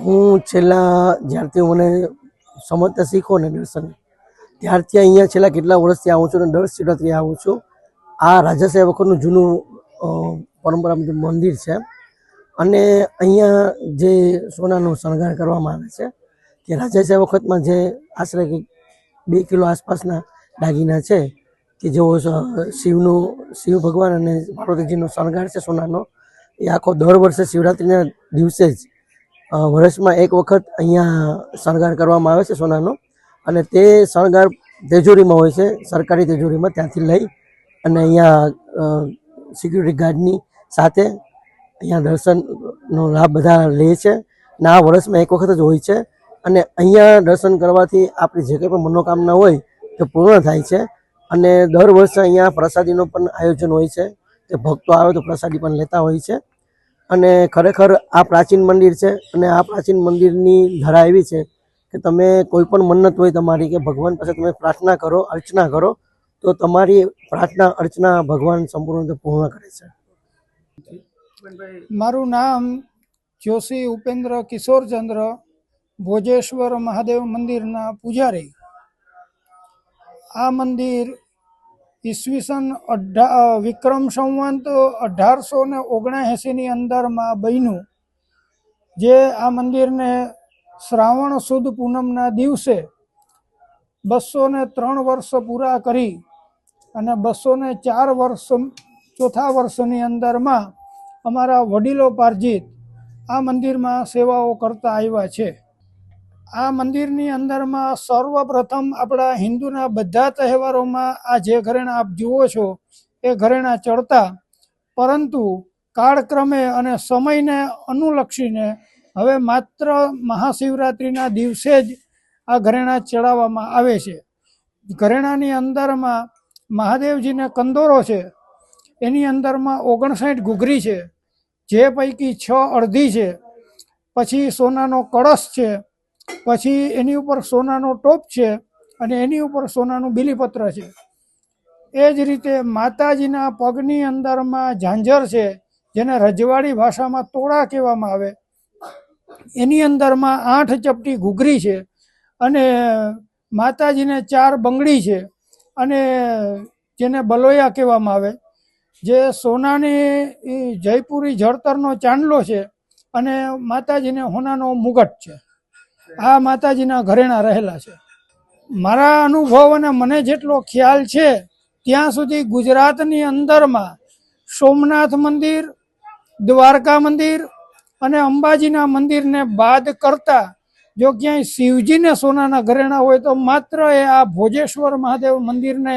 હું છેલ્લા જ્યારથી મને સમજતા શીખો ને દર્શન ત્યારથી અહીંયા છેલ્લા કેટલા વર્ષથી આવું છું અને દર શિવરાત્રિએ આવું છું. આ રાજાશાહી વખતનું જૂનું પરંપરા મંદિર છે અને અહીંયા જે સોનાનો શણગાર કરવામાં આવે છે કે રાજાશાહી વખતમાં જે આશરે 2 કિલો આસપાસના દાગીના છે કે જેઓ શિવ ભગવાન અને પાર્વતીજીનો શણગાર છે સોનાનો, એ આખો દર વર્ષે શિવરાત્રિના દિવસે જ વર્ષમાં એક વખત અહીંયા શણગાર કરવામાં આવે છે સોનાનો. અને તે શણગાર તિજોરીમાં હોય છે, સરકારી તિજોરીમાં, ત્યાંથી લઈ અને અહીંયા સિક્યુરિટી ગાર્ડની સાથે અહીંયા દર્શનનો લાભ બધા લે છે અને આ વર્ષમાં એક વખત જ હોય છે. અને અહીંયા દર્શન કરવાથી આપણી જે કંઈ પણ મનોકામના હોય તે પૂર્ણ થાય છે. અને દર વર્ષે અહીંયા પ્રસાદીનો પણ આયોજન હોય છે કે ભક્તો આવે તો પ્રસાદી પણ લેતા હોય છે. અને ખરેખર આ પ્રાચીન મંદિર છે અને આ પ્રાચીન મંદિરની ધરા એવી છે કે તમે કોઈ પણ મન્નત હોય તમારી કે ભગવાન પાસે તમે પ્રાર્થના કરો, અર્ચના કરો તો તમારી પ્રાર્થના અર્ચના ભગવાન સંપૂર્ણ રીતે પૂર્ણ કરે છે. મારું નામ જોશી ઉપેન્દ્ર કિશોરચંદ્ર, ભોજેશ્વર મહાદેવ મંદિરના પૂજારી. આ મંદિર ઈસવીસન વિક્રમ સંવંત 1879ની અંદરમાં બન્યું. જે આ મંદિરને શ્રાવણ સુદ પૂનમના દિવસે 203 વર્ષ પૂરા કરી અને 204 વર્ષ ચોથા વર્ષની અંદરમાં અમારા વડીલો પાર્જિત આ મંદિરમાં સેવાઓ કરતા આવ્યા છે. આ મંદિરની અંદરમાં સર્વપ્રથમ આપણા હિન્દુના બધા તહેવારોમાં આ જે ઘરેણા આપ જુઓ છો એ ઘરેણા ચડતા, પરંતુ કાળક્રમે અને સમયને અનુલક્ષીને હવે માત્ર મહાશિવરાત્રિના દિવસે જ આ ઘરેણા ચડાવવામાં આવે છે. ઘરેણાની અંદરમાં મહાદેવજીને કંદોરો છે, એની અંદરમાં 59 ઘૂઘરી છે, જે પૈકી 6 અડધી છે, પછી સોનાનો કળશ છે, પછી એની ઉપર સોનાનો ટોપ છે અને એની ઉપર સોનાનું બીલીપત્ર છે. એ જ રીતે માતાજીના પગની અંદરમાં ઝાંઝર છે, જેને રજવાડી ભાષામાં તોડા કહેવામાં આવે, એની અંદરમાં 8 ચપટી ઘૂઘરી છે અને માતાજીને 4 બંગડી છે અને જેને બલોયા કહેવામાં આવે, જે સોનાની જયપુરી જળતરનો ચાંદલો છે અને માતાજીને હોનાનો મુગટ છે. આ માતાજીના ઘરેણા રહેલા છે. મારા અનુભવ અને મને જેટલો ખ્યાલ છે ત્યાં સુધી ગુજરાતની અંદરમાં સોમનાથ મંદિર, દ્વારકા મંદિર અને અંબાજીના મંદિરને બાદ કરતા જો ક્યાંય શિવજીને સોનાના ઘરેણા હોય તો માત્ર એ આ ભોજેશ્વર મહાદેવ મંદિરને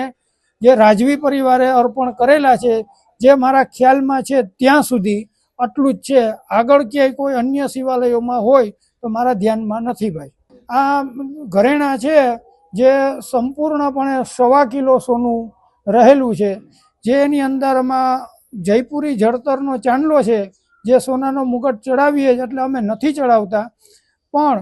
જે રાજવી પરિવારે અર્પણ કરેલા છે. જે મારા ખ્યાલમાં છે ત્યાં સુધી આટલું જ છે. આગળ ક્યાંય કોઈ અન્ય શિવાલયોમાં હોય તો મારા ધ્યાનમાં નથી ભાઈ. આ ઘરેણા છે જે સંપૂર્ણપણે 1.25 કિલો સોનું રહેલું છે, જેની અંદરમાં જયપુરી જળતરનો ચાંદલો છે, જે સોનાનો મુગટ ચડાવીએ એટલે અમે નથી ચડાવતા, પણ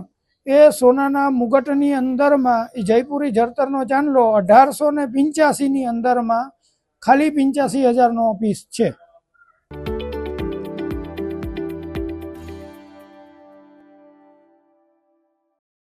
એ સોનાના મુગટની અંદરમાં એ જયપુરી જળતરનો ચાંદલો 1885ની અંદરમાં ખાલી 85,000નો પીસ છે.